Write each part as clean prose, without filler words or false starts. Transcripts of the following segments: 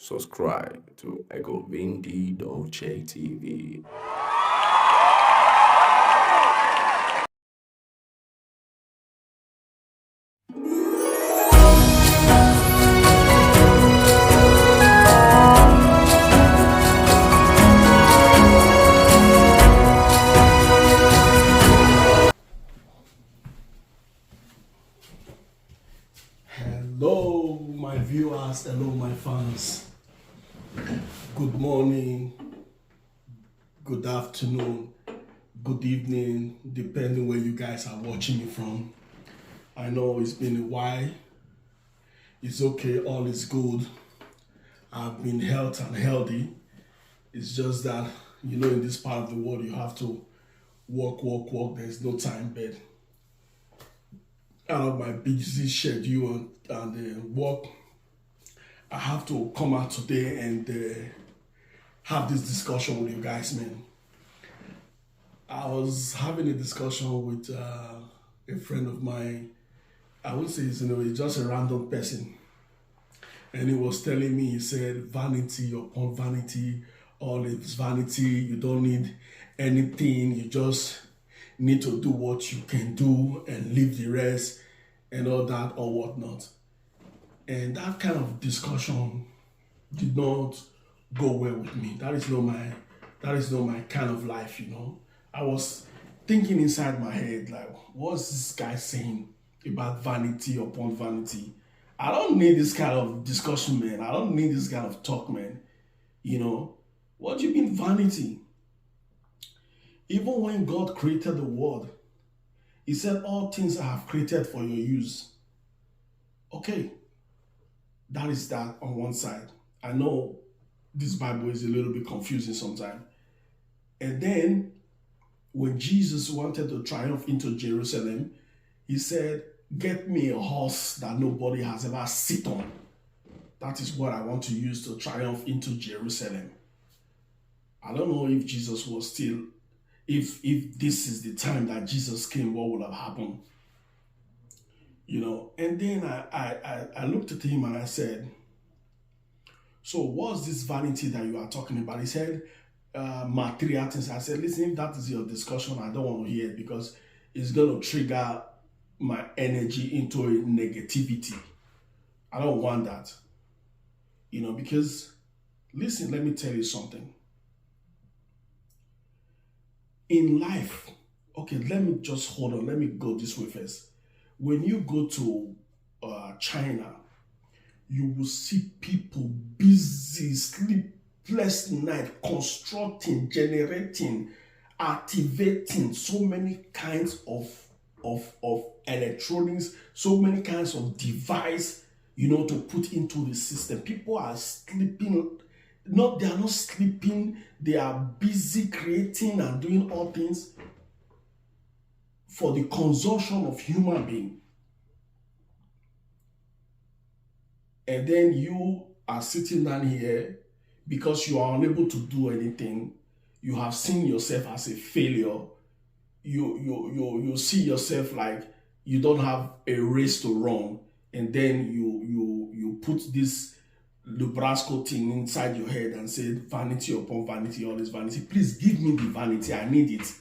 Subscribe to Echo Vindi Dolce TV. Hello, my viewers. Hello, my fans. Good morning, good afternoon, good evening, depending where you guys are watching me from. I know it's been a while. It's okay, all is good. I've been healthy and healthy. It's just that, in this part of the world, you have to work. There's no time, but out of my busy schedule and work, I have to come out today and have this discussion with you guys, man. I was having a discussion with a friend of mine. I would say he's just a random person. And he was telling me, he said, vanity upon vanity, all is vanity. You don't need anything. You just need to do what you can do and leave the rest and all that or whatnot. And that kind of discussion did not go well with me. That is not my kind of life, I was thinking inside my head, like, what's this guy saying about vanity upon vanity? I don't need this kind of discussion, man. I don't need this kind of talk, man. What do you mean vanity? Even when God created the world, he said, all things I have created for your use. Okay, that is that on one side. I know this Bible is a little bit confusing sometimes. And then when Jesus wanted to triumph into Jerusalem, he said, get me a horse that nobody has ever sit on. That is what I want to use to triumph into Jerusalem. I don't know if Jesus was still, if this is the time that Jesus came, what would have happened? And then I looked at him and I said, so what's this vanity that you are talking about? He said, material things. I said, listen, if that is your discussion, I don't want to hear it because it's going to trigger my energy into a negativity. I don't want that. Because, listen, let me tell you something. In life, okay, let me just hold on. Let me go this way first. When you go to China, you will see people busy, sleepless night, constructing, generating, activating so many kinds of electronics, so many kinds of device, to put into the system. People are sleeping. They are not sleeping. They are busy creating and doing all things for the consumption of human being. And then you are sitting down here because you are unable to do anything. You have seen yourself as a failure. You see yourself like you don't have a race to run, and then you put this Lubrasco thing inside your head and say vanity upon vanity, all this vanity. Please give me the vanity. I need it.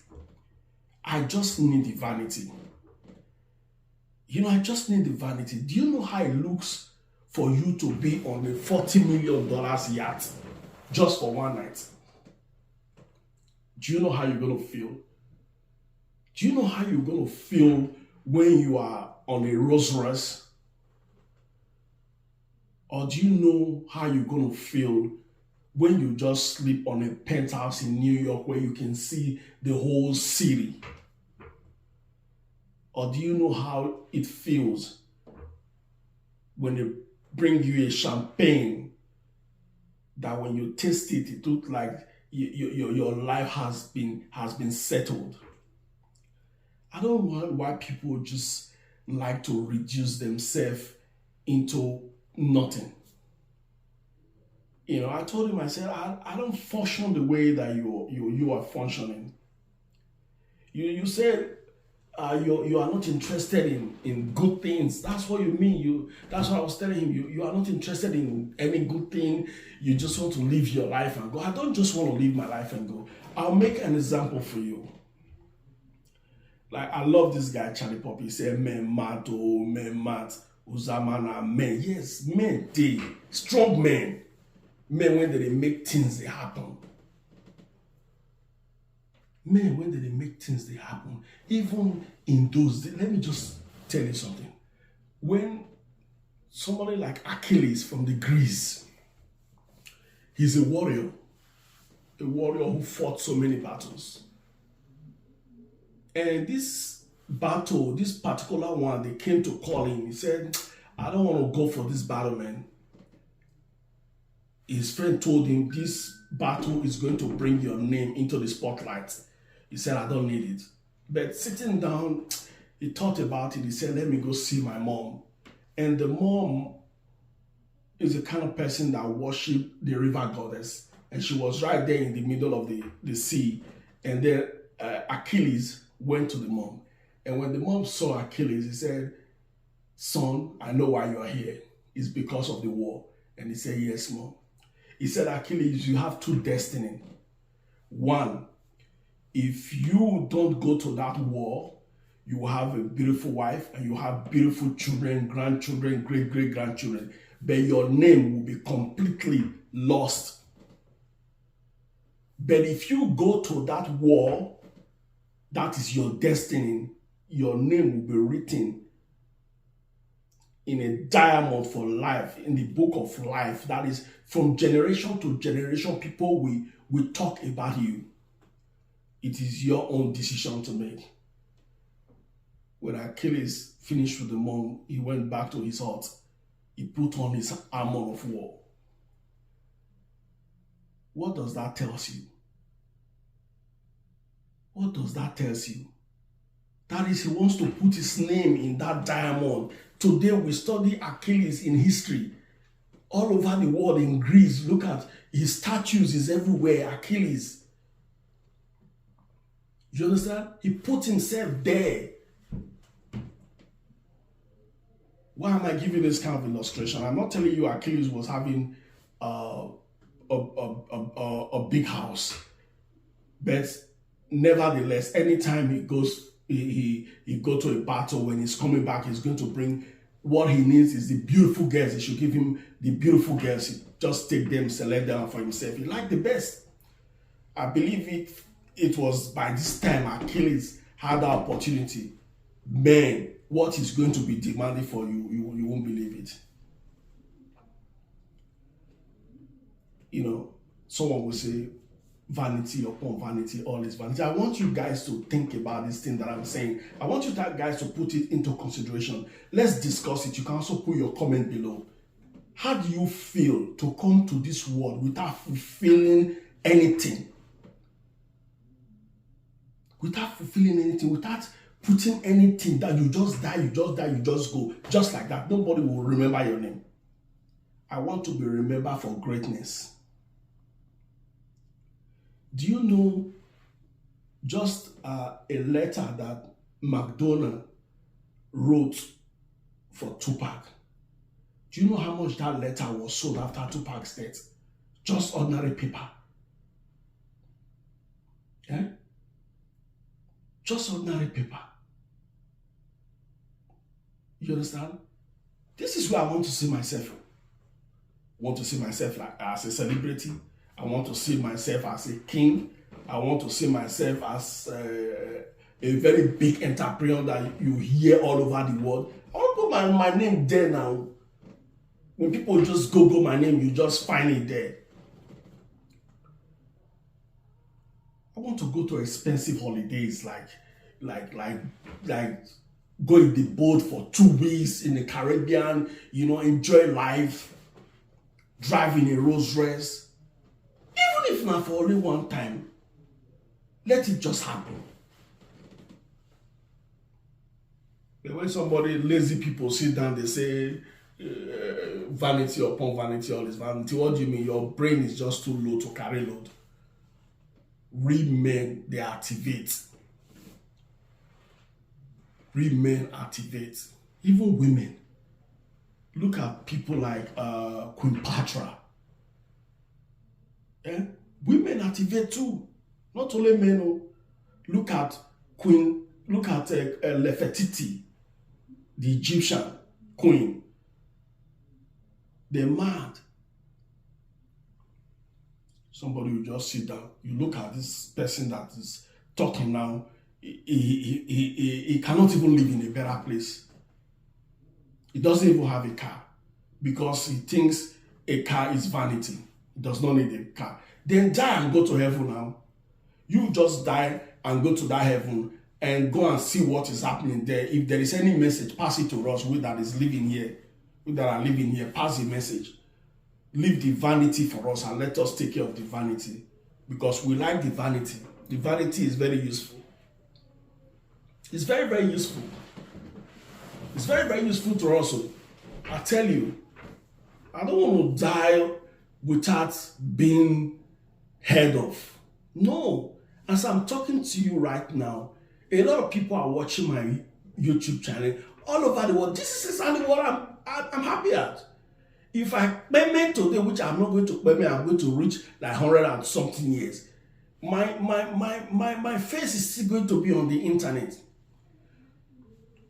I just need the vanity. I just need the vanity. Do you know how it looks for you to be on a $40 million yacht just for one night? Do you know how you're going to feel? Do you know how you're going to feel when you are on a Rolls Royce? Or do you know how you're going to feel when you just sleep on a penthouse in New York where you can see the whole city? Or do you know how it feels when they bring you a champagne that when you taste it, it looks like your life has been settled? I don't want why people just like to reduce themselves into nothing. I told him, I said, I don't function the way that you are functioning. You said you are not interested in good things. That's what you mean. That's what I was telling him. You are not interested in any good thing. You just want to live your life and go. I don't just want to live my life and go. I'll make an example for you. Like, I love this guy, Charlie Poppy. He said, men mad, oh, men mad, Uzamana, men. Yes, men, they, strong men. Men, when they make things, they happen. Men, when they make things, they happen. Even in those days, let me just tell you something. When somebody like Achilles from the Greece, he's a warrior who fought so many battles. And this battle, this particular one, they came to call him. He said, I don't want to go for this battle, man. His friend told him, this battle is going to bring your name into the spotlight. He said, I don't need it. But sitting down, he thought about it. He said, let me go see my mom. And the mom is the kind of person that worship the river goddess. And she was right there in the middle of the sea. And then Achilles went to the mom. And when the mom saw Achilles, he said, son, I know why you are here. It's because of the war. And he said, yes, mom. He said, Achilles, you have two destinies. One, if you don't go to that war, you will have a beautiful wife and you have beautiful children, grandchildren, great-great-grandchildren. But your name will be completely lost. But if you go to that war, that is your destiny. Your name will be written in a diamond for life, in the book of life. That is, from generation to generation, people will talk about you. It is your own decision to make. When Achilles finished with the mom, he went back to his hut. He put on his armor of war. What does that tell you? What does that tell you? That is, he wants to put his name in that diamond. Today we study Achilles in history. All over the world, in Greece, look at his statues is everywhere. Achilles. You understand? He put himself there. Why am I giving this kind of illustration? I'm not telling you Achilles was having a big house. But nevertheless, anytime he goes, he go to a battle, when he's coming back, he's going to bring, what he needs is the beautiful girls. He should give him the beautiful girls. He just take them, select them for himself. He liked the best. I believe it was by this time Achilles had the opportunity. Man, what is going to be demanded for you, you won't believe it. You know, someone will say, vanity upon vanity, all is vanity. I want you guys to think about this thing that I'm saying. I want you guys to put it into consideration. Let's discuss it. You can also put your comment below. How do you feel to come to this world without fulfilling anything? Without fulfilling anything, without putting anything, that you just die, you just go. Just like that. Nobody will remember your name. I want to be remembered for greatness. Do you know just a letter that McDonald wrote for Tupac? Do you know how much that letter was sold after Tupac's death? Just ordinary paper. Yeah? Just ordinary paper. You understand? This is where I want to see myself. I want to see myself like as a celebrity. I want to see myself as a king. I want to see myself as a very big entrepreneur that you hear all over the world. I want to put my name there now. When people just Google my name, you just find it there. I want to go to expensive holidays like go in the boat for 2 weeks in the Caribbean, you know, enjoy life, drive in a Rolls Royce. Even if not for only one time, let it just happen. But when somebody, lazy people sit down, they say, vanity upon vanity, all is vanity. What do you mean? Your brain is just too low to carry load. Real men, they activate. real men activate. Even women. Look at people like Queen Patra. Eh? Women activate too. Not only men. Oh. Look at Nefertiti, the Egyptian queen. They're mad. Somebody will just sit down. You look at this person that is talking now. He cannot even live in a better place. He doesn't even have a car because he thinks a car is vanity. He does not need a car. Then die and go to heaven now. You just die and go to that heaven and go and see what is happening there. If there is any message, pass it to us. We that is living here, we that are living here, pass the message. Leave the vanity for us and let us take care of the vanity because we like the vanity. The vanity is very useful. It's very, very useful. It's very, very useful to us. I tell you, I don't want to die without being heard of. No. As I'm talking to you right now, a lot of people are watching my YouTube channel all over the world. This is exactly what I'm happy at. If I payment today, which I'm not going to payment, I'm going to reach like 100 and something years. My face is still going to be on the internet.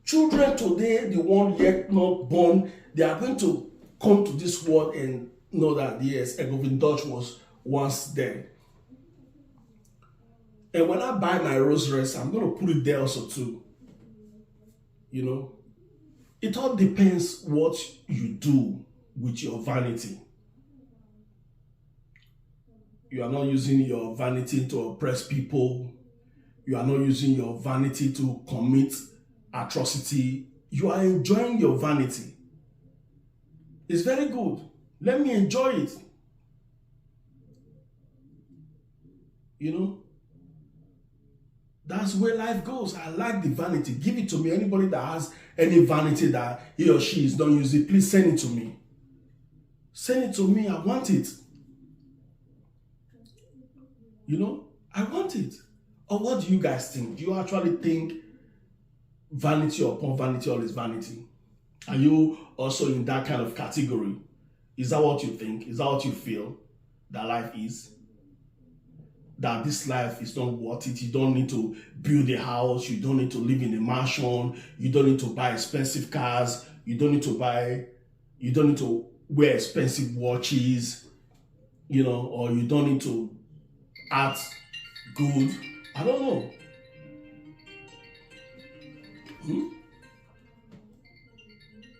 Children today, the one yet not born, they are going to come to this world and know that yes, Egovin Dutch was once there. And when I buy my Rolls Royce, I'm going to put it there also too. You know, it all depends what you do with your vanity. You are not using your vanity to oppress people. You are not using your vanity to commit atrocity. You are enjoying your vanity. It's very good. Let me enjoy it. You know, that's where life goes. I like the vanity. Give it to me. Anybody that has any vanity that he or she is not using, please send it to me. Send it to me. I want it. You know, I want it. Or what do you guys think? Do you actually think vanity upon vanity all is vanity? Are you also in that kind of category? Is that what you think? Is that what you feel that life is? That this life is not worth it. You don't need to build a house. You don't need to live in a mansion. You don't need to buy expensive cars. You don't need to wear expensive watches, you know, or you don't need to act good. I don't know.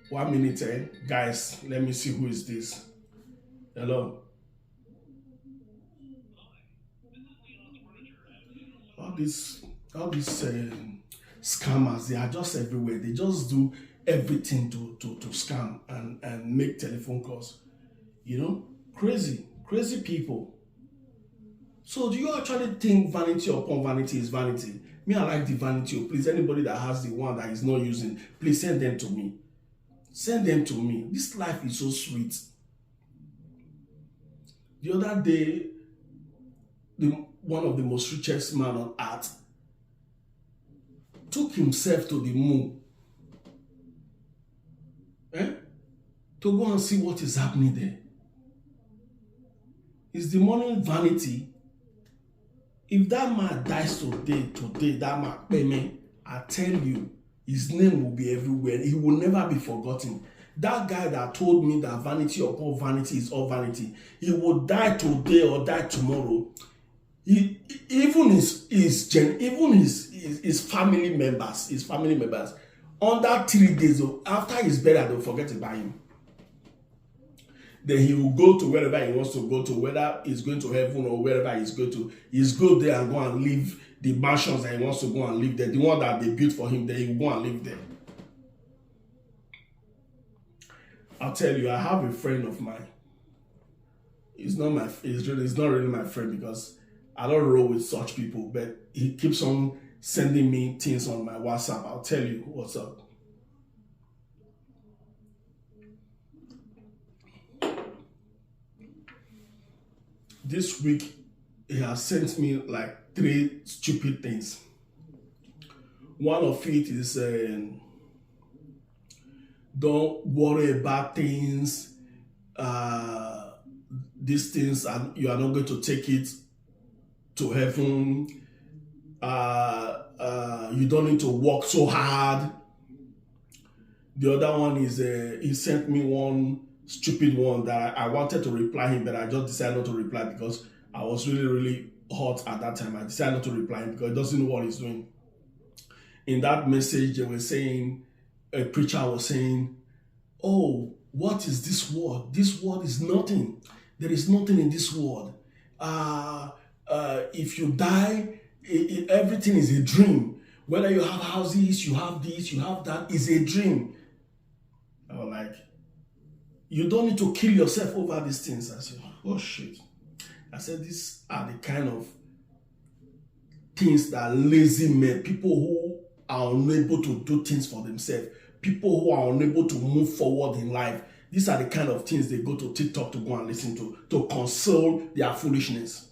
1 minute, guys. Let me see who is this. Hello. All these scammers, they are just everywhere. They just do everything to scam and make telephone calls. You know, crazy people. So do you actually think vanity upon vanity is vanity? Me, I like the vanity. Please, anybody that has the one that is not using, please send them to me. Send them to me. This life is so sweet. The other day, one of the most richest man on earth took himself to the moon. To go and see what is happening there. Is the money vanity? If that man dies today, that man payment, I tell you, his name will be everywhere. He will never be forgotten. That guy that told me that vanity upon vanity is all vanity, he will die today or die tomorrow. Even his family members, under 3 days after his burial, they'll forget about him. Then he will go to wherever he wants to go to, whether he's going to heaven or wherever he's going to. He's go there and go and live the mansions that he wants to go and live there. The one that they built for him, then he will go and live there. I'll tell you, I have a friend of mine. He's not really my friend because I don't roll with such people, but he keeps on sending me things on my WhatsApp. I'll tell you what's up. This week, he has sent me like 3 stupid things. One of it is don't worry about things. These things, and you are not going to take it to heaven. You don't need to work so hard. The other one is he sent me one stupid one that I wanted to reply him, but I just decided not to reply because I was really, really hot at that time. I decided not to reply him because he doesn't know what he's doing. In that message, they were saying, a preacher was saying, oh, what is this world? This world is nothing. There is nothing in this world. If you die, everything is a dream. Whether you have houses, you have this, you have that, is a dream. I was like, you don't need to kill yourself over these things. I said, oh shit. I said, these are the kind of things that lazy men, people who are unable to do things for themselves, people who are unable to move forward in life, these are the kind of things they go to TikTok to go and listen to console their foolishness.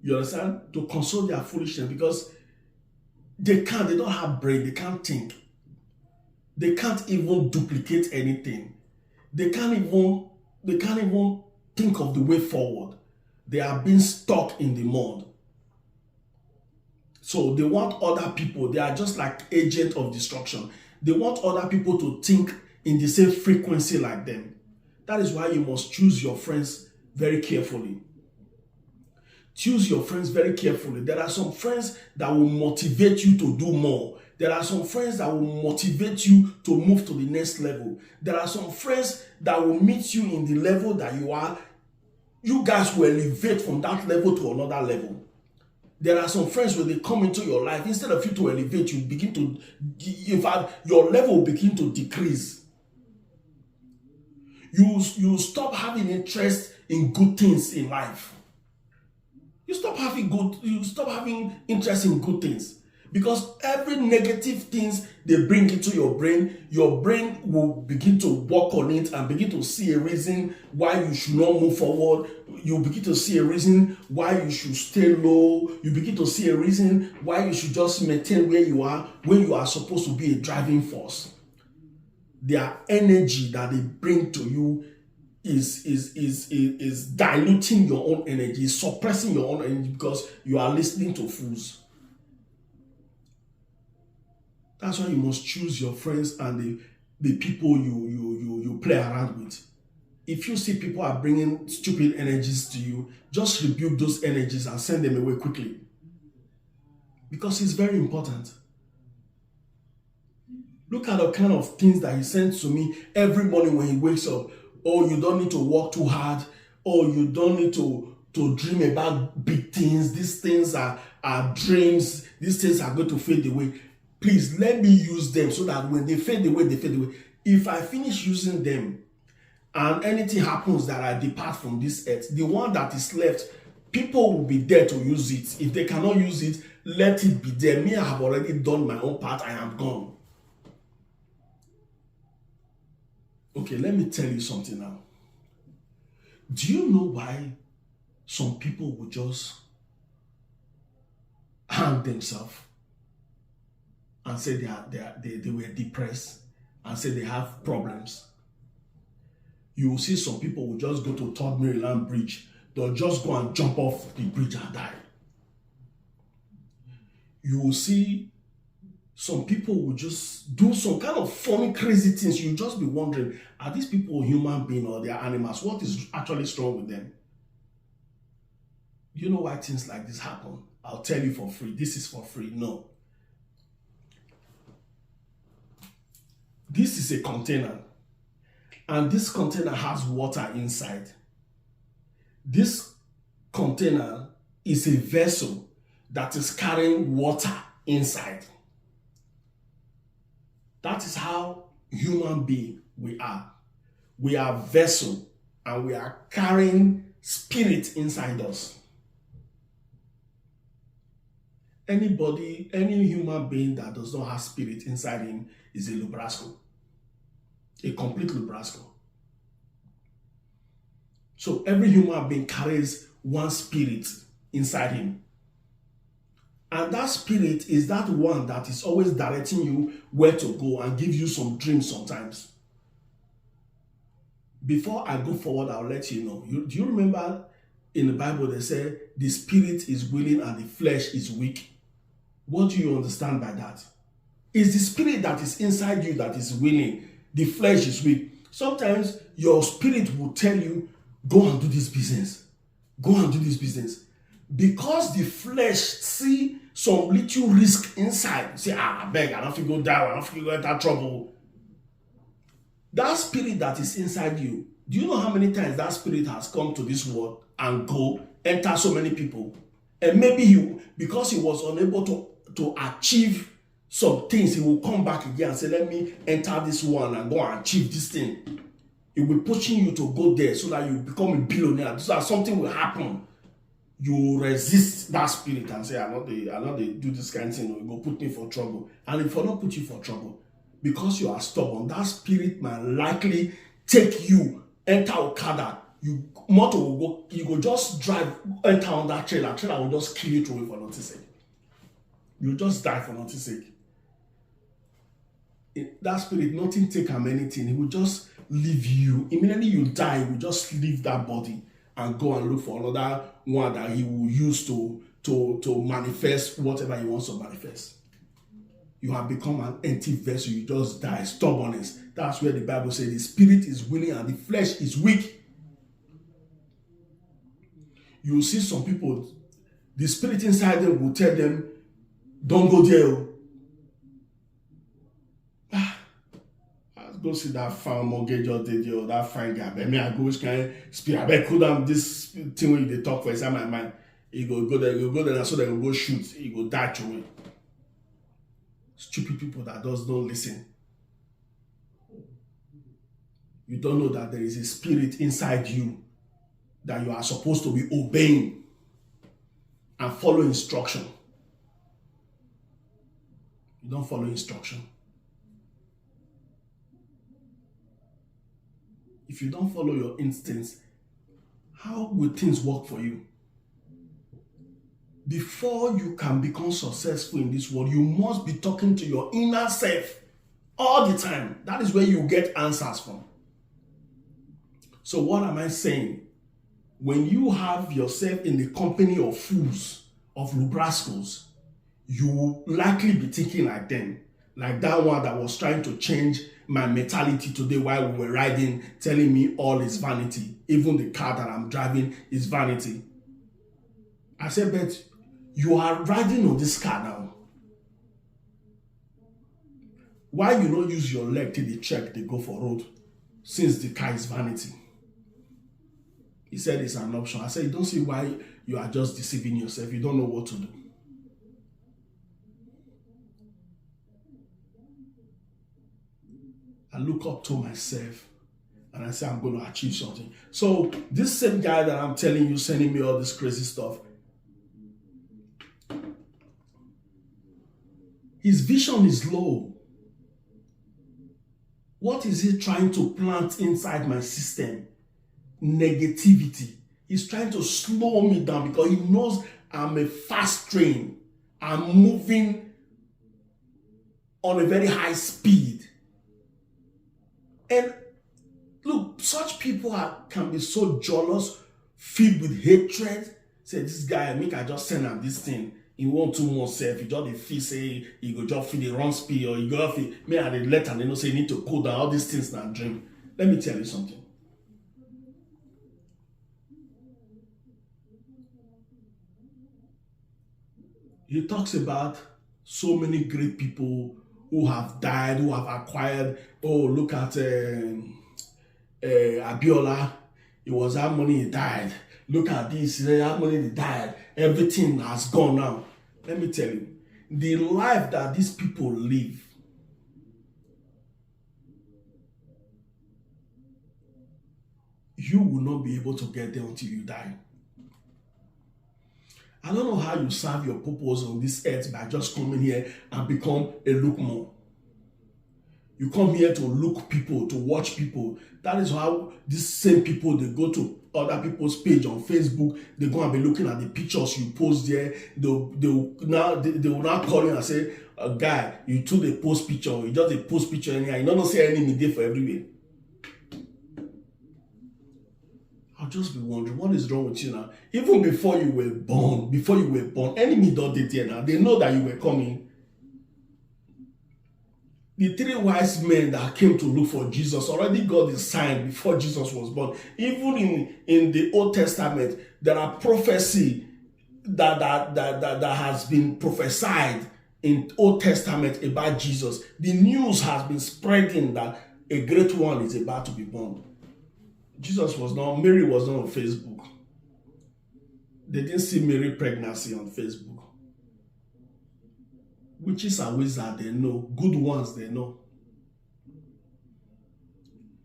You understand? To console their foolishness, because they don't have brain, they can't think. They can't even duplicate anything. They can't even think of the way forward. They are being stuck in the mud. So they want other people, they are just like agents of destruction. They want other people to think in the same frequency like them. That is why you must choose your friends very carefully. Choose your friends very carefully. There are some friends that will motivate you to do more. There are some friends that will motivate you to move to the next level. There are some friends that will meet you in the level that you are. You guys will elevate from that level to another level. There are some friends when they come into your life, instead of you to elevate, you begin to, in fact, your level will begin to decrease. You stop having interest in good things in life. You stop having interest in good things. Because every negative things they bring into your brain will begin to work on it and begin to see a reason why you should not move forward. You begin to see a reason why you should stay low. You begin to see a reason why you should just maintain where you are when you are supposed to be a driving force. Their energy that they bring to you is diluting your own energy, suppressing your own energy because you are listening to fools. That's why you must choose your friends and the people you play around with. If you see people are bringing stupid energies to you, just rebuke those energies and send them away quickly. Because it's very important. Look at the kind of things that he sends to me every morning when he wakes up. Oh, you don't need to work too hard. Oh, you don't need to dream about big things. These things are dreams. These things are going to fade away. Please let me use them so that when they fade away, they fade away. If I finish using them and anything happens that I depart from this earth, the one that is left, people will be there to use it. If they cannot use it, let it be there. Me, I have already done my own part. I am gone. Okay, let me tell you something now. Do you know why some people will just hang themselves and say they were depressed and say they have problems? You will see some people will just go to 3rd Maryland Bridge. They'll just go and jump off the bridge and die. You will see some people will just do some kind of funny, crazy things. You'll just be wondering, are these people human beings or they are animals? What is actually wrong with them? You know why things like this happen? I'll tell you for free. This is for free. No. This is a container. And this container has water inside. This container is a vessel that is carrying water inside. That is how human beings we are. We are vessel and we are carrying spirit inside us. Any human being that does not have spirit inside him is a lubrasco. A complete lubrasco. So every human being carries one spirit inside him. And that spirit is that one that is always directing you where to go and give you some dreams sometimes. Before I go forward, I'll let you know. Do you remember in the Bible they say the spirit is willing and the flesh is weak? What do you understand by that? It's the spirit that is inside you that is willing. The flesh is weak. Sometimes your spirit will tell you, go and do this business. Go and do this business. Because the flesh see some little risk inside. Say, I beg, I don't feel go down, I don't feel go enter trouble. That spirit that is inside you, do you know how many times that spirit has come to this world and enter so many people? And maybe because he was unable to achieve some things, he will come back again and say, let me enter this one and go and achieve this thing. It will be pushing you to go there so that you become a billionaire, so that something will happen. You resist that spirit and say, I not they do this kind of thing, it will put me for trouble. And if it not put you for trouble, because you are stubborn, that spirit might likely take you, enter Okada, motor will go, you go just drive, enter on that trailer will just kill you through it for nothing sake. You just die for nothing sake. That spirit, nothing take him anything, he will just leave you. Immediately you die, he will just leave that body and go and look for another one that he will use to manifest whatever he wants to manifest. You have become an empty vessel. You just die. Stubbornness. That's where the Bible says the spirit is willing and the flesh is weak. You see some people, the spirit inside them will tell them, don't go there. Let's go see that fine mortgage or that fine guy. But me, I go which kind of spirit. I bet cool down this thing when they talk for inside my mind. He go there, so they will go shoot. He go die through it. Stupid people that don't listen. You don't know that there is a spirit inside you that you are supposed to be obeying and follow instruction. You don't follow instruction. If you don't follow your instincts, how will things work for you? Before you can become successful in this world, you must be talking to your inner self all the time. That is where you get answers from. So what am I saying? When you have yourself in the company of fools, of lubrascos, you will likely be thinking like them. Like that one that was trying to change my mentality today while we were riding, telling me all is vanity. Even the car that I'm driving is vanity. I said, but you are riding on this car now. Why you don't use your leg till they check, they go for road, since the car is vanity? He said it's an option. I said, you don't see why you are just deceiving yourself. You don't know what to do. I look up to myself and I say, I'm going to achieve something. So this same guy that I'm telling you, sending me all this crazy stuff, his vision is low. What is he trying to plant inside my system? Negativity. He's trying to slow me down because he knows I'm a fast train. I'm moving on a very high speed. And look, such people can be so jealous, filled with hatred. Say, this guy, make I just send him this thing. He want too much self. He just feel say he go just feel the wrong speed, or he go feel me and the letter they know say you need to cool down. All these things not dream. Let me tell you something. He talks about so many great people who have died, who have acquired. Oh, look at Abiola. It was that money he died. Look at this, that money he died. Everything has gone now. Let me tell you, the life that these people live, you will not be able to get there until you die. I don't know how you serve your purpose on this earth by just coming here and become a lookmore. You come here to look people, to watch people. That is how these same people, they go to other people's page on Facebook. They go and be looking at the pictures you post there. They will now call you and say, guy, you took a post picture. You just a post picture anyhow. You don't say any media for everywhere. I'll just be wondering, what is wrong with you now? Even before you were born, enemy don't did there now. They know that you were coming. The three wise men that came to look for Jesus already got the sign before Jesus was born. Even in the Old Testament, there are prophecy that has been prophesied in Old Testament about Jesus. The news has been spreading that a great one is about to be born. Mary was not on Facebook. They didn't see Mary pregnancy on Facebook. Witches and wizards, they know. Good ones, they know.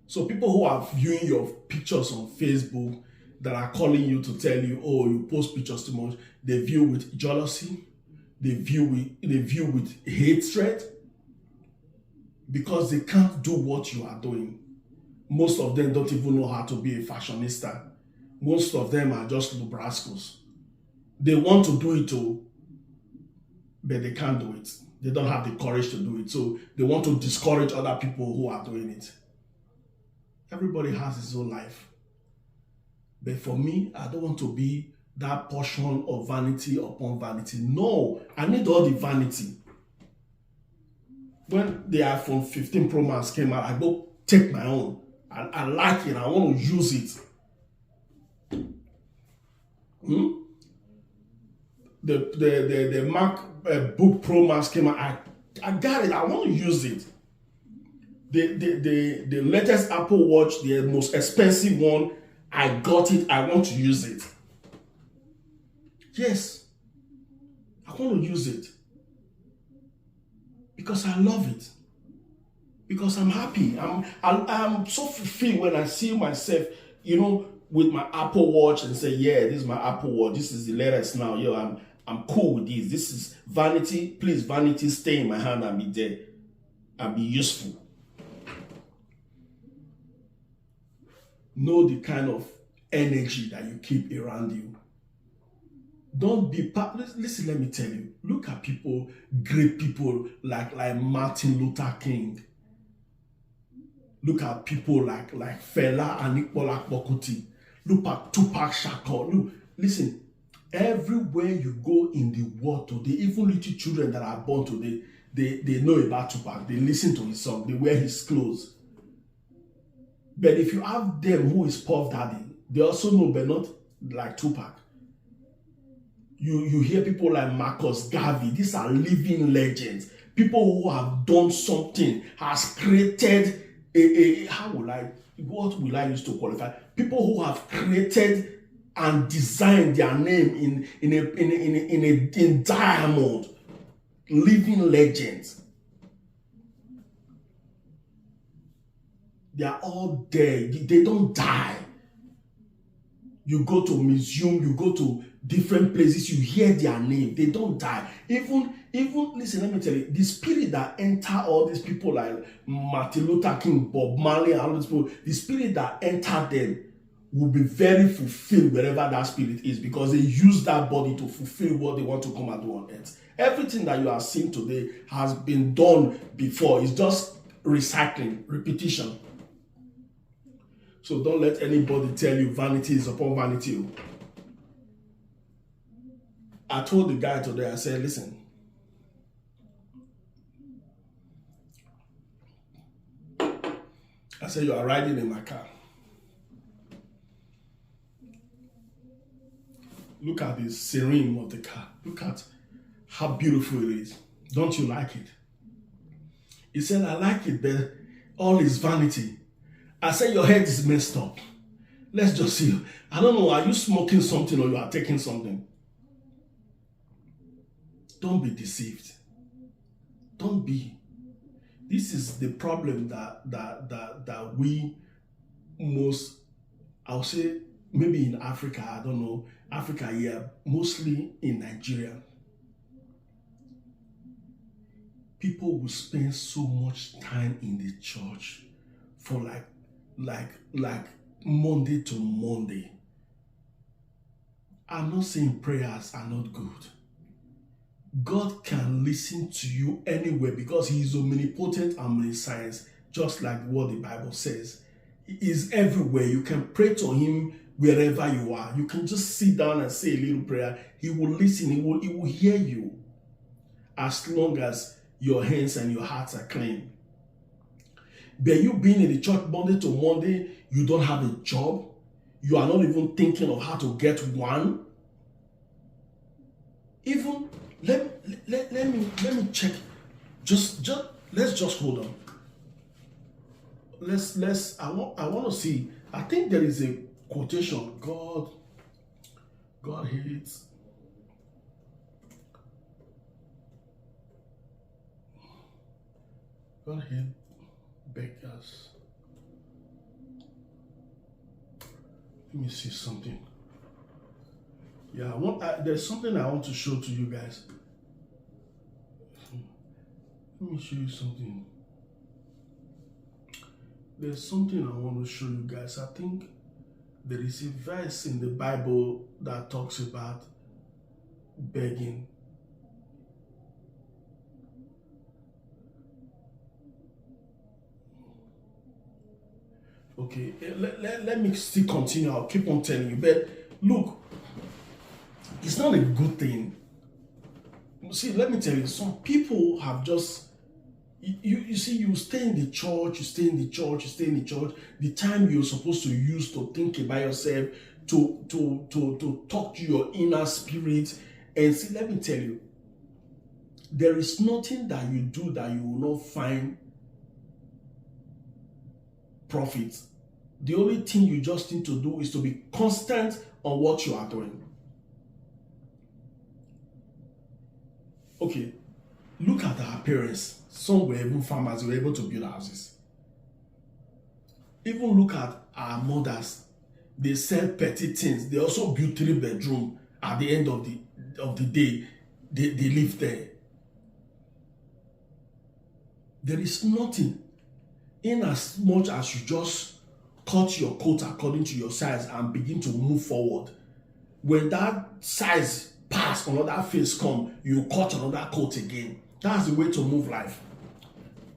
So people who are viewing your pictures on Facebook that are calling you to tell you, oh, you post pictures too much, they view with jealousy, they view with hatred, because they can't do what you are doing. Most of them don't even know how to be a fashionista. Most of them are just lubrascos. They want to do it too, but they can't do it. They don't have the courage to do it. So they want to discourage other people who are doing it. Everybody has his own life. But for me, I don't want to be that portion of vanity upon vanity. No, I need all the vanity. When the iPhone 15 Pro Max came out, I go take my own. I like it. I want to use it. The MacBook Pro Max came out. I got it. I want to use it. The latest Apple Watch, the most expensive one, I got it. I want to use it. Yes, I want to use it because I love it. Because I'm happy. I'm so fulfilled when I see myself, with my Apple Watch and say, yeah, this is my Apple Watch. This is the latest now. I'm cool with this. This is Vanity. Please, Vanity, stay in my hand and be there and be useful. Know the kind of energy that you keep around you. Don't be listen, let me tell you. Look at people, great people like Martin Luther King. Look at people like Fela and Nicola Bokuti. Look at Tupac Shakur. Look, listen, everywhere you go in the world today, even little children that are born today, they know about Tupac. They listen to his song. They wear his clothes. But if you have them who is Puff Daddy, they also know, but not like Tupac. You hear people like Marcus Garvey. These are living legends. People who have done something, has created what will I use to qualify? People who have created and designed their name in diamond, living legends. They are all there. They don't die. You go to museum, you go to different places, you hear their name. They don't die. Even listen, let me tell you, the spirit that enter all these people like Martin Luther King, Bob Marley, and all these people, the spirit that enter them will be very fulfilled wherever that spirit is, because they use that body to fulfill what they want to come and do on earth. Everything that you are seeing today has been done before. It's just recycling, repetition. So don't let anybody tell you vanity is upon vanity. I told the guy today, I said, listen, I said, you are riding in my car. Look at the serene of the car. Look at how beautiful it is. Don't you like it? He said, I like it, but all is vanity. I said, your head is messed up. Let's just see. I don't know, are you smoking something or you are taking something? Don't be deceived. Don't be. This is the problem that we most, I'll say, maybe in Africa, I don't know, Africa, yeah, mostly in Nigeria. people will spend so much time in the church for like Monday to Monday. I'm not saying prayers are not good. God can listen to you anywhere because He is omnipotent and omniscient, just like what the Bible says. He is everywhere. You can pray to Him wherever you are. You can just sit down and say a little prayer. He will listen. He will hear you, as long as your hands and your hearts are clean. But you being in the church Monday to Monday, you don't have a job. You are not even thinking of how to get one. Even let me check. Just let's just hold on. I want to see. I think there is a quotation. God hates. God hates beggars. Let me see something. Yeah, there's something I want to show to you guys. Let me show you something. There's something I want to show you guys. I think there is a verse in the Bible that talks about begging. Okay, let me still continue. I'll keep on telling you. But look, it's not a good thing. See, let me tell you, some people have just, you see, you stay in the church, the time you're supposed to use to think about yourself, to talk to your inner spirit. And see, let me tell you, there is nothing that you do that you will not find profit. The only thing you just need to do is to be constant on what you are doing. Okay, look at our parents. Some were even farmers, they were able to build houses. Even look at our mothers. They sell petty things. They also build 3-bedroom. At the end of the day, they live there. There is nothing, in as much as you just cut your coat according to your size and begin to move forward. When that size pass, another phase come, you cut another coat again. That's the way to move life.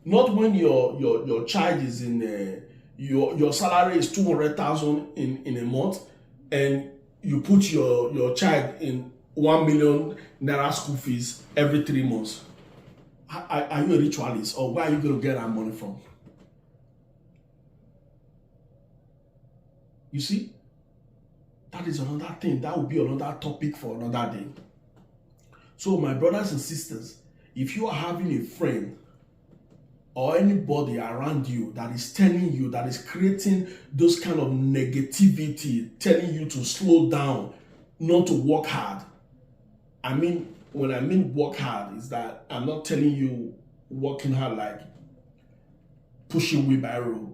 Not when your child is in your salary is 200,000 in a month, and you put your child in 1 million naira school fees every 3 months. Are you a ritualist, or where are you going to get that money from? You see, that is another thing. That will be another topic for another day. So my brothers and sisters, if you are having a friend or anybody around you that is telling you, that is creating those kind of negativity, telling you to slow down, not to work hard. I mean, when I mean work hard, is that I'm not telling you working hard like pushing wheelbarrow.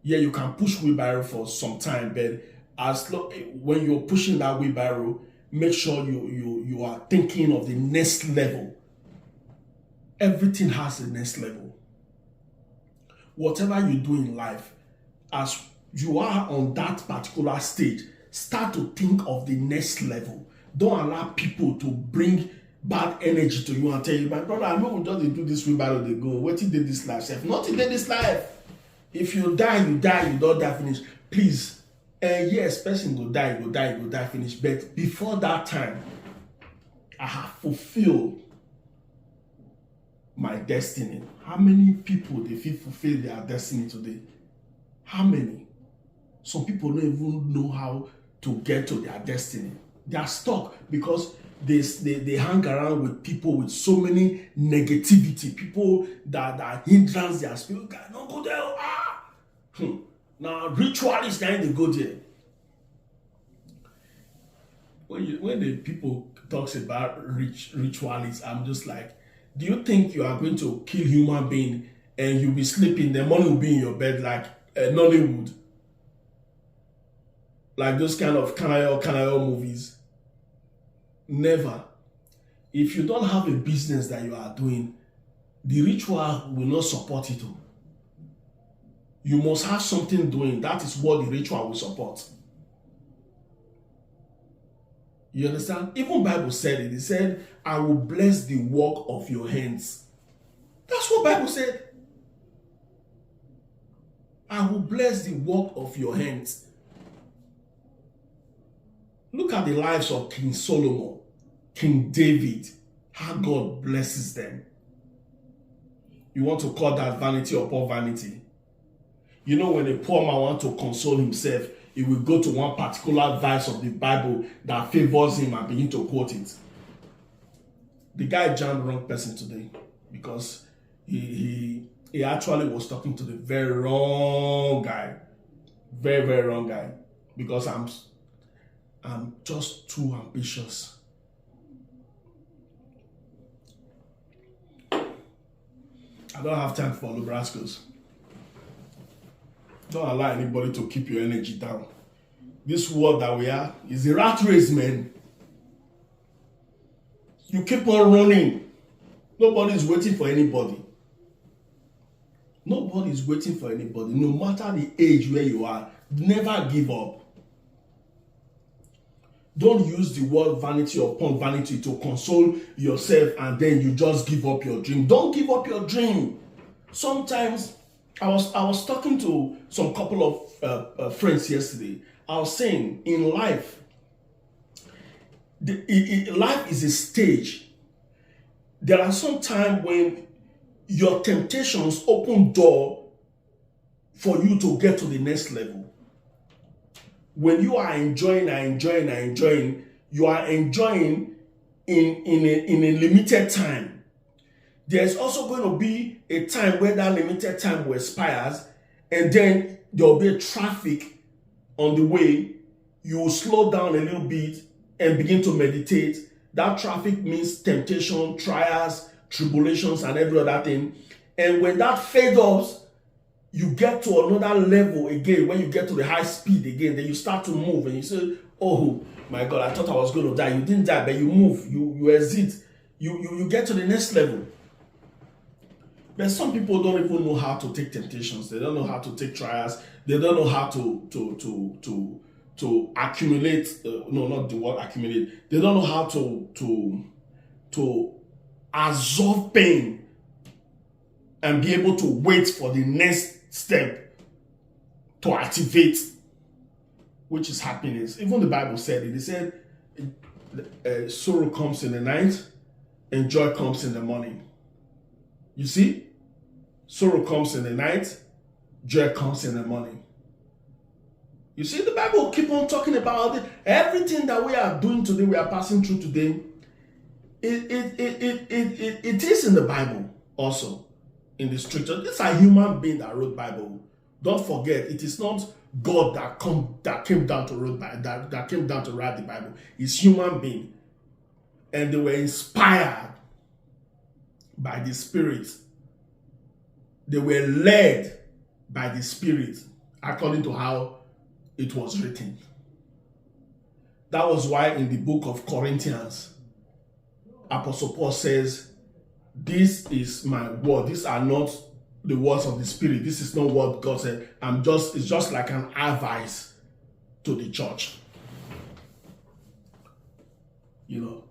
Yeah, you can push wheelbarrow for some time, but when you're pushing that wheelbarrow, make sure you are thinking of the next level. Everything has a next level. Whatever you do in life, as you are on that particular stage, start to think of the next level. Don't allow people to bring bad energy to you and tell you, my brother, I know we just do this wheelbarrow, they go, what did this life? Nothing did this life. If you die, you don't die, finish. Please, yes, person go die, finish. But before that time, I have fulfilled my destiny. How many people they feel fulfill their destiny today? How many? Some people don't even know how to get to their destiny. They are stuck because they hang around with people with so many negativity, people that hindrance their spirit. God, don't go there. Now ritualists kind of go there. When the people talks about ritualists, I'm just like, do you think you are going to kill human being and you'll be sleeping, the money will be in your bed like Nollywood? Like those kind of Kanayo movies? Never. If you don't have a business that you are doing, the ritual will not support it. You must have something doing. That is what the ritual will support. You understand? Even Bible said it. It said, I will bless the work of your hands. That's what Bible said. I will bless the work of your hands. Look at the lives of King Solomon, King David, how God blesses them. You want to call that vanity upon vanity? You know, when a poor man wants to console himself, he will go to one particular verse of the Bible that favors him and begin to quote it. The guy jammed the wrong person today because he actually was talking to the very wrong guy. Very, very wrong guy. Because I'm just too ambitious. I don't have time for Lubrascos. Don't allow anybody to keep your energy down. This world that we are is a rat race, man. You keep on running. Nobody is waiting for anybody. Nobody is waiting for anybody. No matter the age where you are, never give up. Don't use the word vanity upon vanity to console yourself and then you just give up your dream. Don't give up your dream. Sometimes I was talking to some couple of friends yesterday. I was saying in life, life is a stage. There are some times when your temptations open door for you to get to the next level. When you are enjoying, you are enjoying in a limited time. There's also going to be a time where that limited time will expire, and then there will be traffic on the way. You will slow down a little bit and begin to meditate. That traffic means temptation, trials, tribulations, and every other thing. And when that fades off, you get to another level again. When you get to the high speed again, then you start to move and you say, oh my God, I thought I was going to die. You didn't die, but you move, you exit, you get to the next level. But some people don't even know how to take temptations. They don't know how to take trials. They don't know how to accumulate. No, not the word accumulate. They don't know how to absorb pain and be able to wait for the next step to activate, which is happiness. Even the Bible said it. It said, sorrow comes in the night and joy comes in the morning. You see? Sorrow comes in the night, joy comes in the morning. You see, the Bible keep on talking about it. Everything that we are doing today, we are passing through today, it is in the Bible also. In the scripture, these are human beings that wrote Bible. Don't forget, it is not God that came down to write the Bible. It's human being, and they were inspired by the Spirit. They were led by the Spirit according to how it was written. That was why in the book of Corinthians, Apostle Paul says, this is my word. These are not the words of the Spirit. This is not what God said. It's just like an advice to the church. You know,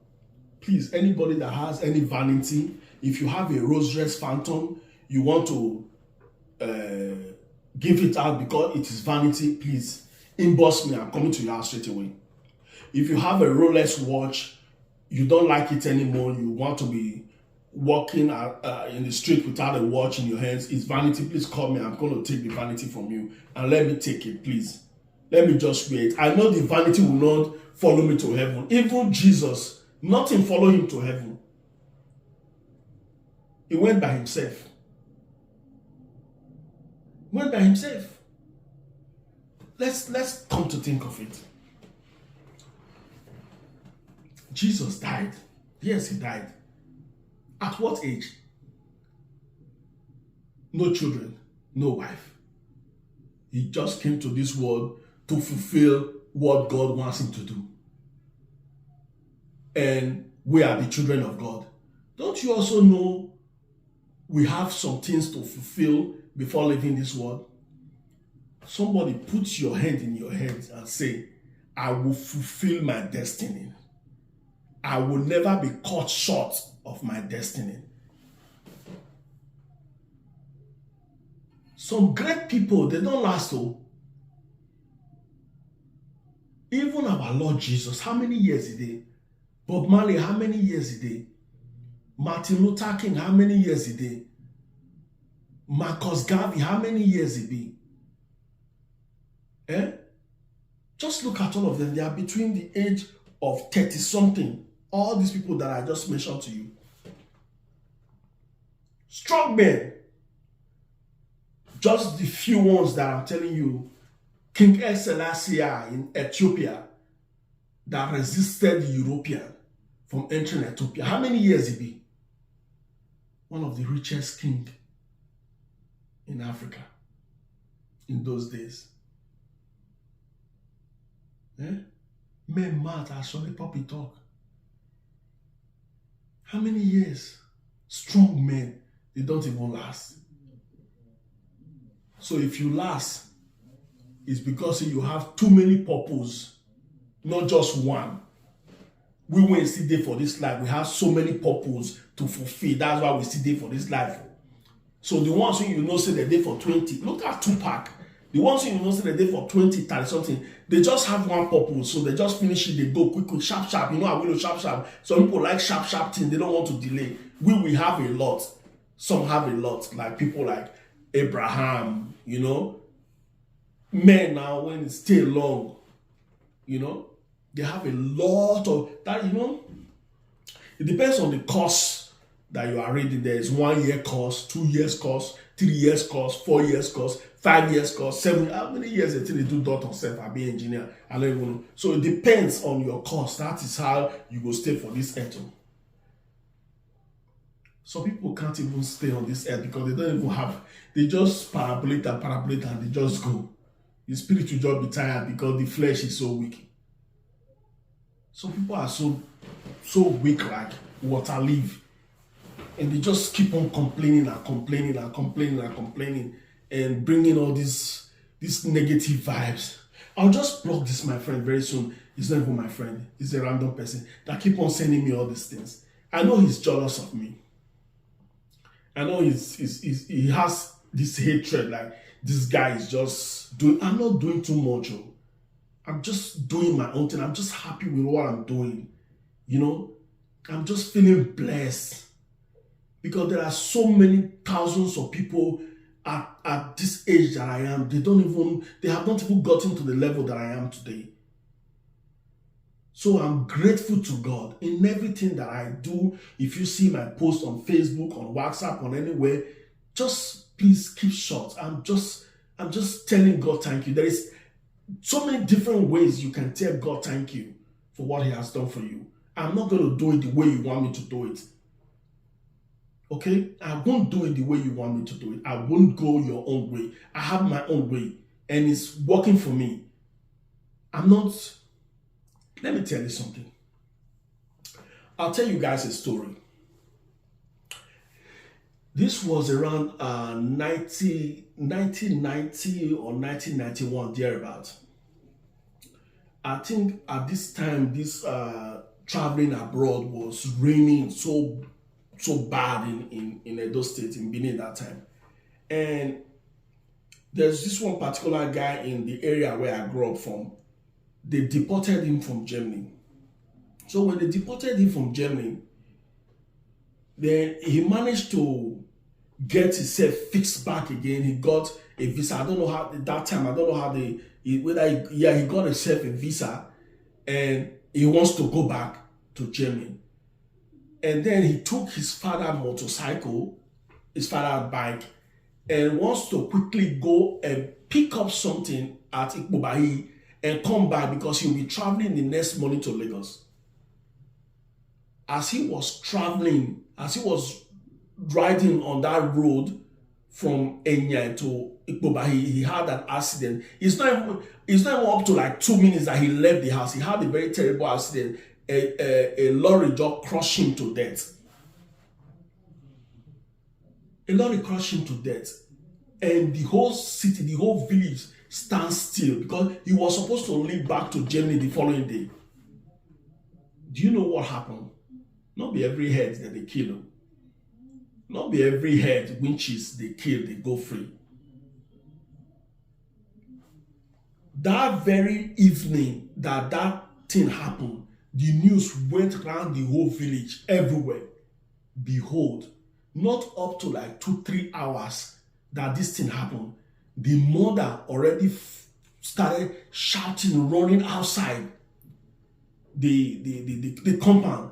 please, anybody that has any vanity, if you have a Rolls-Royce Phantom, you want to give it out because it is vanity, please inbox me. I'm coming to your house straight away. If you have a Rolex watch, you don't like it anymore, you want to be walking in the street without a watch in your hands, it's vanity, please call me. I'm going to take the vanity from you and let me take it, please. Let me just wait. I know the vanity will not follow me to heaven. Even Jesus, nothing followed him to heaven. He went by himself. Went by himself. Let's come to think of it. Jesus died. Yes, he died. At what age? No children, no wife. He just came to this world to fulfill what God wants him to do. And we are the children of God. Don't you also know we have some things to fulfill before leaving this world. Somebody put your hand in your head and say, I will fulfill my destiny. I will never be cut short of my destiny. Some great people, they don't last though. Even our Lord Jesus, how many years he did? Bob Marley, how many years he did? Martin Luther King, how many years he did? Marcus Garvey, how many years he be? Just look at all of them. They are between the age of 30-something. All these people that I just mentioned to you. Strong men. Just the few ones that I'm telling you. King Selassie in Ethiopia that resisted the European from entering Ethiopia. How many years he be? One of the richest king in Africa in those days. Men mad as on the puppy talk. How many years? Strong men, they don't even last. So if you last, it's because you have too many purposes, not just one. We won't still there for this life. We have so many purposes to fulfill. That's why we still there for this life. So the ones who you know say they're there for 20, look at Tupac. The ones who you know say they're there for 20, 30 something, they just have one purpose. So they just finish it, they go quick, sharp. You know, I will sharp. Some people like sharp things, they don't want to delay. We have a lot. Some have a lot, like people like Abraham, you know. Men now, when it stay long, you know, they have a lot of that, you know. It depends on the course that you are reading. There is 1 year course, 2 years course, 3 years course, 4 years course, 5 years course, 7. How many years until they do dot on self? I be engineer. I don't even know. So it depends on your course. That is how you go stay for this earth. Some people can't even stay on this earth because they don't even have. They just parabolate and they just go. The spirit will just be tired because the flesh is so weak. Some people are so weak like water leaf. And they just keep on complaining and bringing all these negative vibes. I'll just block this, my friend, very soon. He's not even my friend. He's a random person that keep on sending me all these things. I know he's jealous of me. I know he has this hatred, like this guy is just doing. I'm not doing too much. I'm just doing my own thing. I'm just happy with what I'm doing. You know, I'm just feeling blessed because there are so many thousands of people at this age that I am. They have not even gotten to the level that I am today. So I'm grateful to God in everything that I do. If you see my post on Facebook, on WhatsApp, on anywhere, just please keep short. I'm just telling God thank you. There is so many different ways you can tell God thank you for what he has done for you. I'm not going to do it the way you want me to do it. Okay? I won't do it the way you want me to do it. I won't go your own way. I have my own way and it's working for me. Let me tell you something. I'll tell you guys a story. This was around 1990 or 1991, thereabout. I think at this time, this traveling abroad was raining so bad in Edo State, in Benin that time. And there's this one particular guy in the area where I grew up from. They deported him from Germany. So when they deported him from Germany, then he managed to get himself fixed back again. He got a visa. I don't know how that time. I don't know how he got himself a visa, and he wants to go back to Germany. And then he took his father's motorcycle, his father's bike, and wants to quickly go and pick up something at Ikpobahi and come back because he'll be traveling the next morning to Lagos. As he was riding on that road from Enya to Ikpobahi, he had an accident. It's not even up to like 2 minutes that he left the house. He had a very terrible accident. A lorry just crushed him to death. A lorry crushed him to death. And the whole city, the whole village stands still because he was supposed to leave back to Germany the following day. Do you know what happened? Not be every head that they kill. Not be every head winches they kill, they go free. That very evening that thing happened, the news went around the whole village, everywhere. Behold, not up to like 2-3 hours that this thing happened, the mother already started shouting, running outside the compound.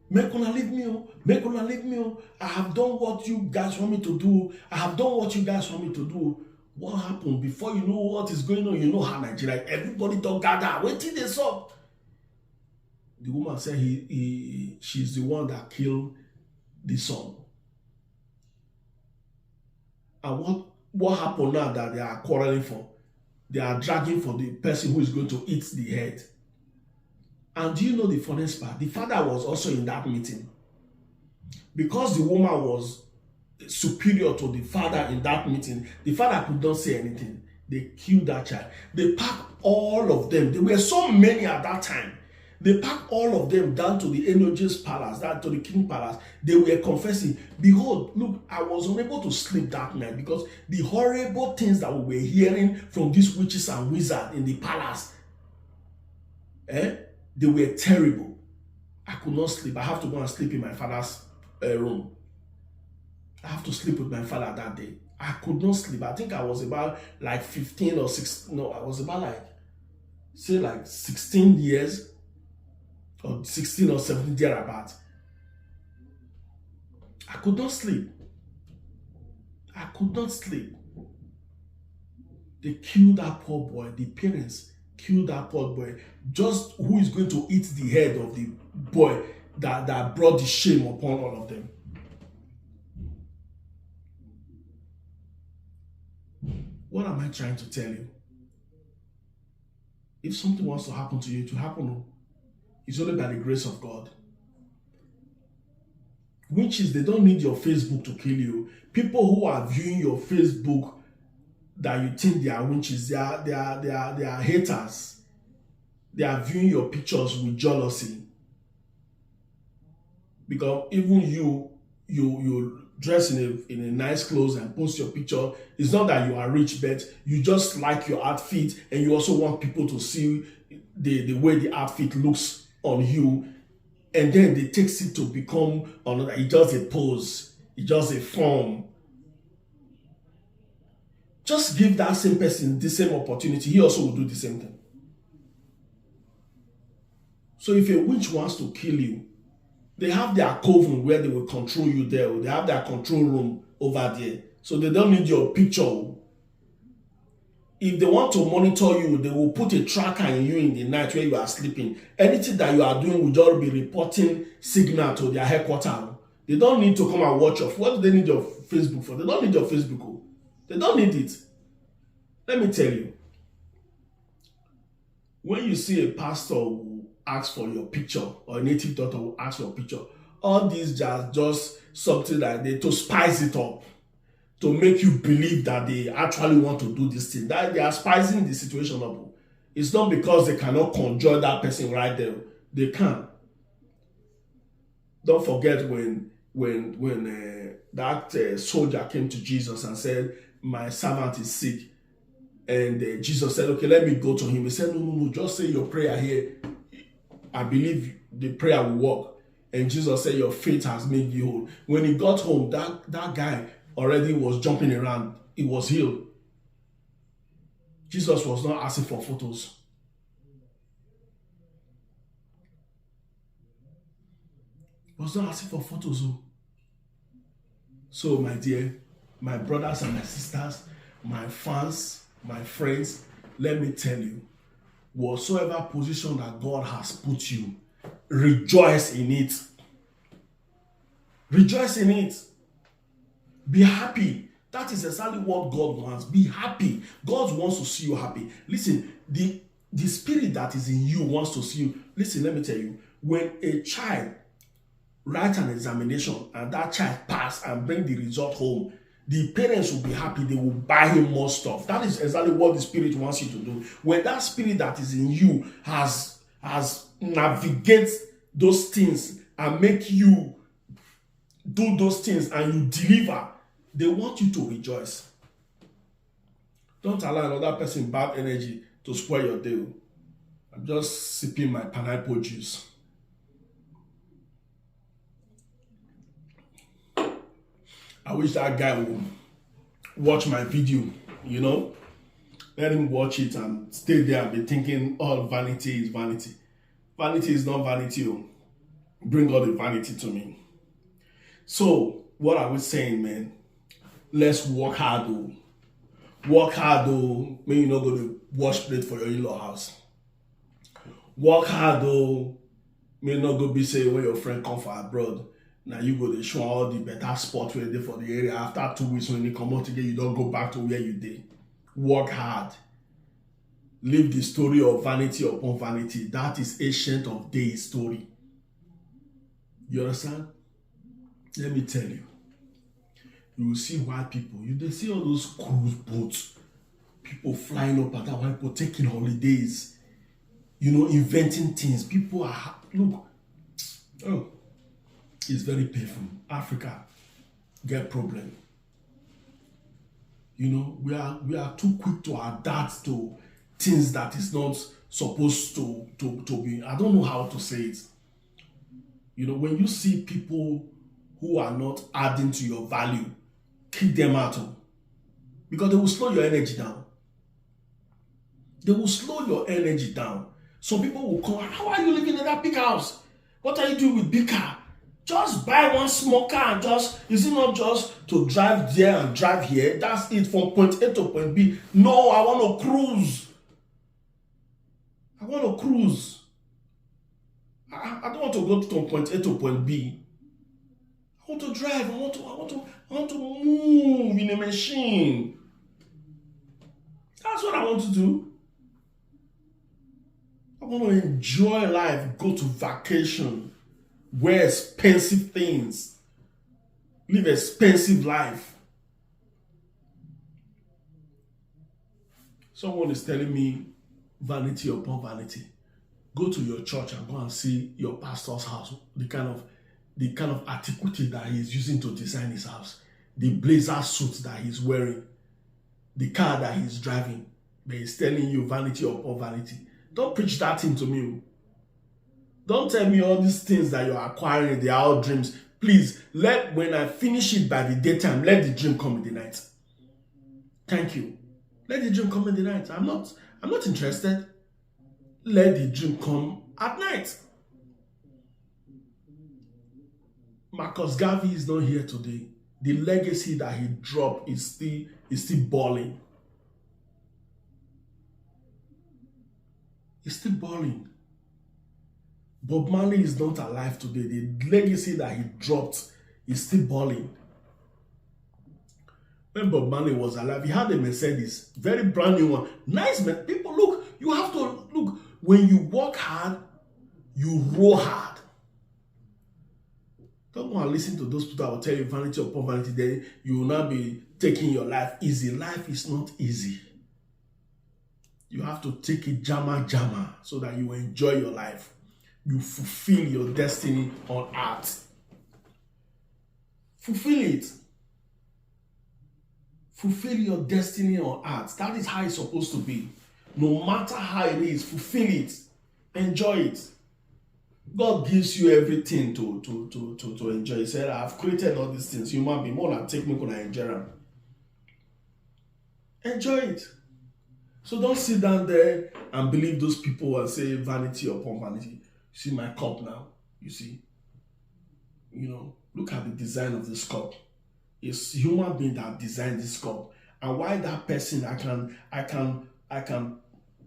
Make una leave me, oh, make una leave me, oh. I have done what you guys want me to do. I have done what you guys want me to do. What happened? Before you know what is going on, you know how Nigeria, everybody don't gather. Wait till they saw. The woman said she's the one that killed the son. And what happened now that they are quarreling for? They are dragging for the person who is going to eat the head. And do you know the funniest part? The father was also in that meeting. Because the woman was superior to the father in that meeting, the father could not say anything. They killed that child. They packed all of them. There were so many at that time. They packed all of them down to the Enoge's palace, down to the king palace. They were confessing, behold, look, I was unable to sleep that night because the horrible things that we were hearing from these witches and wizards in the palace, they were terrible. I could not sleep. I have to go and sleep in my father's room. I have to sleep with my father that day. I could not sleep. I think I was about like 15 or 16. No, I was about like 16 years or 16 or 17 thereabout. I could not sleep. I could not sleep. They killed that poor boy. The parents killed that poor boy. Just who is going to eat the head of the boy that brought the shame upon all of them? What am I trying to tell you? If something wants to happen to you, to happen, it's only by the grace of God. Witches, they don't need your Facebook to kill you. People who are viewing your Facebook that you think they are witches, they are haters. They are viewing your pictures with jealousy. Because even you dress in a nice clothes and post your picture. It's not that you are rich, but you just like your outfit and you also want people to see the way the outfit looks on you. And then they take it to become another. It's just a pose. It's just a form. Just give that same person the same opportunity. He also will do the same thing. So if a witch wants to kill you, they have their coven where they will control you there. They have their control room over there. So they don't need your picture. If they want to monitor you, they will put a tracker in you in the night where you are sleeping. Anything that you are doing will just be reporting signal to their headquarters. They don't need to come and watch off. What do they need your Facebook for? They don't need your Facebook. They don't need it. Let me tell you. When you see a pastor who asks for your picture or a native doctor who asks for a picture, all these just something like they to spice it up, to make you believe that they actually want to do this thing. That they are spicing the situation up. It's not because they cannot conjure that person right there. They can. Don't forget when that soldier came to Jesus and said, "My servant is sick," and Jesus said, "Okay, let me go to him." He said, "No, just say your prayer here. I believe the prayer will work." And Jesus said, "Your faith has made you whole." When he got home, that guy already was jumping around. He was healed. Jesus was not asking for photos. He was not asking for photos. So, my dear, my brothers and my sisters, my fans, my friends, let me tell you, whatsoever position that God has put you, rejoice in it. Rejoice in it. Be happy. That is exactly what God wants. Be happy. God wants to see you happy. Listen, the spirit that is in you wants to see you. Listen, let me tell you, when a child write an examination and that child pass and bring the result home, the parents will be happy. They will buy him more stuff. That is exactly what the spirit wants you to do. When that spirit that is in you has navigate those things and make you do those things and you deliver, they want you to rejoice. Don't allow another person bad energy to spoil your day. I'm just sipping my pineapple juice. I wish that guy would watch my video, you know. Let him watch it and stay there and be thinking all vanity is vanity. Vanity is not vanity. Oh. Bring all the vanity to me. So, what are we saying, man? Let's work hard, though. Work hard, though. Maybe you're not going to wash plate for your in-law house. Work hard, though. Maybe not go be saying when your friend come for abroad. Now you go to show all the better spot where they for the area. After 2 weeks, when you come out again, you don't go back to where you did. Work hard. Live the story of vanity upon vanity. That is ancient of days story. You understand? Let me tell you. You will see white people. They see all those cruise boats. People flying up at that, white people taking holidays. Inventing things. People are, look. Oh. It's very painful. Africa get problem. We are too quick to adapt to things that is not supposed to be. I don't know how to say it. When you see people who are not adding to your value, kick them out. Because they will slow your energy down. They will slow your energy down. Some people will come, how are you living in that big house? What are you doing with big car? Just buy one small car and is it not just to drive there and drive here? That's it, from point A to point B. No, I want to cruise. I don't want to go from point A to point B. I want to drive. I want to move in a machine. That's what I want to do. I want to enjoy life, go to vacation. Wear expensive things. Live expensive life. Someone is telling me vanity upon vanity. Go to your church and go and see your pastor's house. The kind of antiquity that he's using to design his house. The blazer suit that he's wearing. The car that he's driving. But he's telling you vanity upon vanity. Don't preach that thing to me. Don't tell me all these things that you're acquiring, they are all dreams. Please, when I finish it by the daytime, let the dream come in the night. Thank you. Let the dream come in the night. I'm not interested. Let the dream come at night. Marcus Garvey is not here today. The legacy that he dropped is still balling. It's still balling. Bob Marley is not alive today. The legacy that he dropped is still balling. When Bob Marley was alive, he had a Mercedes, very brand new one. Nice, man. People, look, you have to look. When you work hard, you roll hard. Don't go and listen to those people that will tell you vanity upon vanity. Then you will not be taking your life easy. Life is not easy. You have to take it jammer so that you enjoy your life. You fulfill your destiny on earth. Fulfill it. Fulfill your destiny on earth. That is how it's supposed to be. No matter how it is, fulfill it. Enjoy it. God gives you everything to enjoy. He said, I've created all these things. Human being, more than take me when I enjoy them. Enjoy it. So don't sit down there and believe those people and say vanity upon vanity. See my cup now, you see. Look at the design of this cup. It's human being that designed this cup. And why that person, I can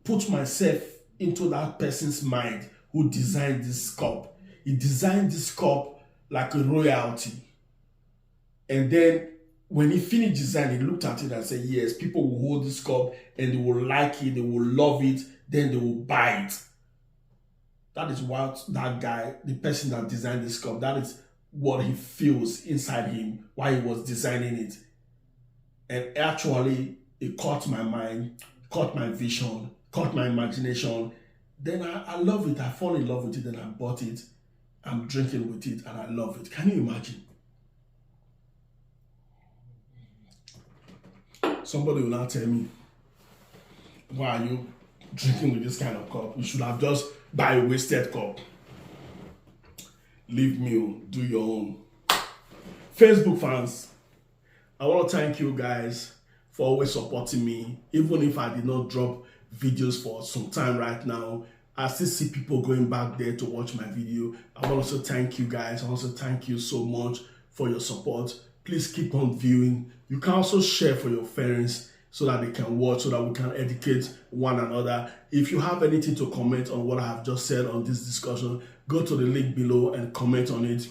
put myself into that person's mind who designed this cup. He designed this cup like a royalty. And then when he finished designing, he looked at it and said, yes, people will hold this cup and they will like it, they will love it, then they will buy it. That is what that guy, the person that designed this cup, that is what he feels inside him while he was designing it. And actually, it caught my mind, caught my vision, caught my imagination. Then I love it. I fall in love with it, and I bought it. I'm drinking with it, and I love it. Can you imagine? Somebody will now tell me, why are you drinking with this kind of cup? You should have just buy a wasted cup. Leave me, do your own. Facebook fans, I want to thank you guys for always supporting me. Even if I did not drop videos for some time right now, I still see people going back there to watch my video. I want to also thank you guys. I want to thank you so much for your support. Please keep on viewing. You can also share for your friends so that they can watch, so that we can educate one another. If you have anything to comment on what I have just said on this discussion, go to the link below and comment on it.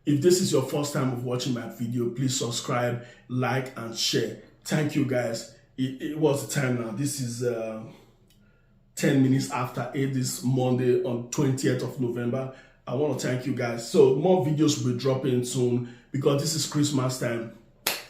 If this is your first time of watching my video, please subscribe, like, and share. Thank you guys. It was the time now. This is 10 minutes after 8 this Monday on 20th of November. I want to thank you guys. So more videos will be dropping soon because this is Christmas time.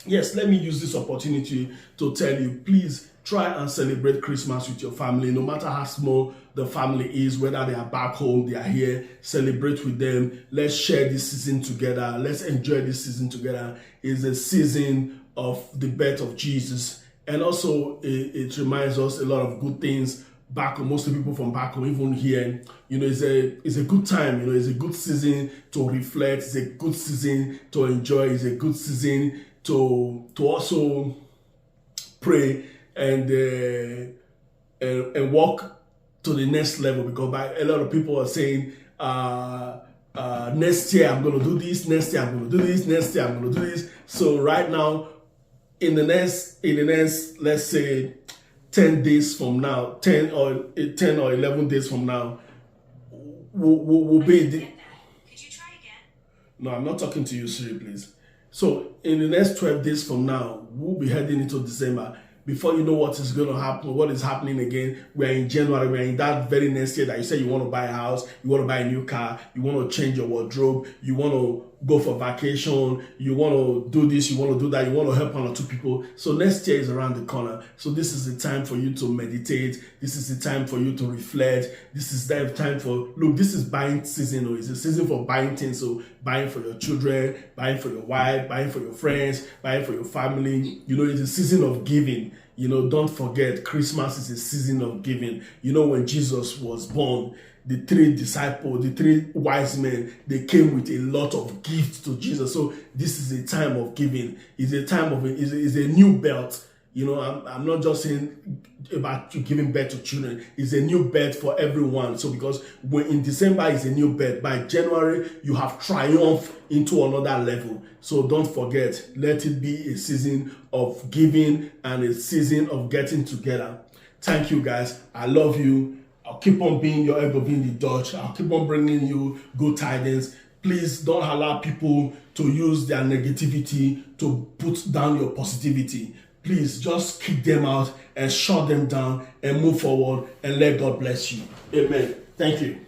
Yes, let me use this opportunity to tell you, please try and celebrate Christmas with your family, no matter how small the family is, whether they are back home, they are here, celebrate with them. Let's share this season together. Let's enjoy this season together. It's a season of the birth of Jesus. And also, it reminds us a lot of good things back home. Most of the people from back home, even here, it's a good time. It's a good season to reflect. It's a good season to enjoy. It's a good season to also pray and walk to the next level, because a lot of people are saying next year I'm going to do this, next year I'm going to do this, next year I'm going to do this. So right now, in the next let's say 10 days from now, 10 or 11 days from now, we'll be in the... Could you try again? No, I'm not talking to you, Siri, please. So in the next 12 days from now, we'll be heading into December. Before you know what is going to happen, what is happening again, we're in January, we're in that very next year that you say you want to buy a house, you want to buy a new car, you want to change your wardrobe, you want to go for vacation, you want to do this, you want to do that, you want to help one or two people. So next year is around the corner. So this is the time for you to meditate. This is the time for you to reflect. This is the time for, look, this is buying season. It's a season for buying things. So buying for your children, buying for your wife, buying for your friends, buying for your family. It's a season of giving. Don't forget, Christmas is a season of giving. When Jesus was born, the three disciples, the three wise men, they came with a lot of gifts to Jesus. So this is a time of giving. It's a time of it's a new belt. I'm not just saying about giving birth to children. It's a new birth for everyone. So because when in December is a new birth, by January you have triumphed into another level. So don't forget, let it be a season of giving and a season of getting together. Thank you guys. I love you. I'll keep on being your elbow being the Dutch. I'll keep on bringing you good tidings. Please don't allow people to use their negativity to put down your positivity. Please just kick them out and shut them down and move forward and let God bless you. Amen. Thank you.